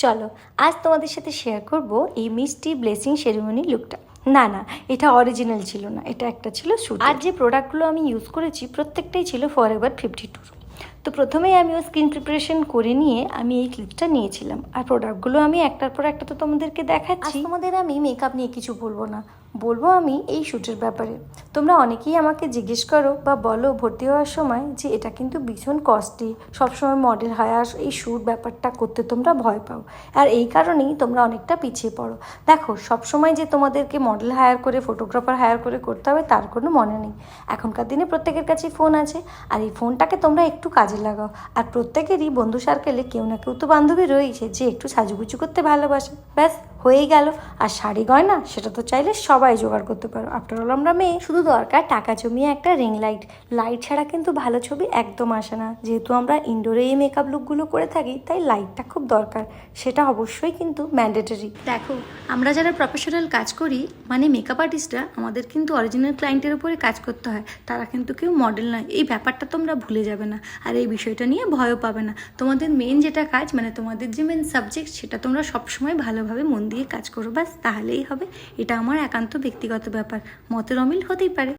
চলো আজ তোমাদের সাথে শেয়ার করব এই মিষ্টি ব্লেসিং সেরিমনি লুকটা। না, এটা অরিজিনাল ছিল না, এটা একটা ছিল শ্যুট। আর যে প্রোডাক্টগুলো আমি ইউজ করেছি প্রত্যেকটাই ছিল ফরএভার 52। তো প্রথমেই আমি স্কিন প্রিপারেশন করে নিয়ে আমি এই ক্লিপটা নিয়েছিলাম, আর প্রোডাক্টগুলো আমি একটার পর একটা তো তোমাদেরকে দেখাচ্ছি। তোমাদের আমি মেকআপ নিয়ে কিছু বলবো না, বলবো আমি এই শ্যুটের ব্যাপারে। তোমরা অনেকেই আমাকে জিজ্ঞেস করো বা বলো ভর্তি হওয়ার সময় যে এটা কিন্তু ভীষণ কস্টলি, সবসময় মডেল হায়ার এই শ্যুট ব্যাপারটা করতে তোমরা ভয় পাও, আর এই কারণেই তোমরা অনেকটা পিছিয়ে পড়ো। দেখো, সবসময় যে তোমাদেরকে মডেল হায়ার করে ফটোগ্রাফার হায়ার করে করতে হবে তার কোনো মনে নেই। এখনকার দিনে প্রত্যেকের কাছেই ফোন আছে, আর এই ফোনটাকে তোমরা একটু কাজে লাগাও। আর প্রত্যেকেরই বন্ধু সার্কেলে কেউ না কেউ তো বান্ধবী রয়েছে যে একটু সাজুগুজু করতে ভালোবাসে, ব্যাস হয়েই গেল। আর শাড়ি গয়না সেটা তো চাইলে সবাই জোগাড় করতে পারো, আফটার অল আমরা মেয়ে। শুধু দরকার টাকা জমিয়ে একটা রিং লাইট। লাইট ছাড়া কিন্তু ভালো ছবি একদম আসে না। যেহেতু আমরা ইনডোরে এই মেকআপ লুকগুলো করে থাকি তাই লাইটটা খুব দরকার, সেটা অবশ্যই কিন্তু ম্যান্ডেটরি। দেখো, আমরা যারা প্রফেশনাল কাজ করি মানে মেকআপ আর্টিস্টরা, আমাদের কিন্তু অরিজিনাল ক্লায়েন্টের উপরে কাজ করতে হয়, তারা কিন্তু কেউ মডেল নয়। এই ব্যাপারটা তোমরা ভুলে যাবে না, আর এই বিষয়টা নিয়ে ভয়ও পাবে না। তোমাদের মেন যেটা কাজ মানে তোমাদের যে মেন সাবজেক্ট সেটা তোমরা সবসময় ভালোভাবে মন দিয়ে কাজ করো, ব্যাস তাহলেই হবে। এটা আমার একান্ত ব্যক্তিগত ব্যাপার, মতের অমিল হতেই পারে।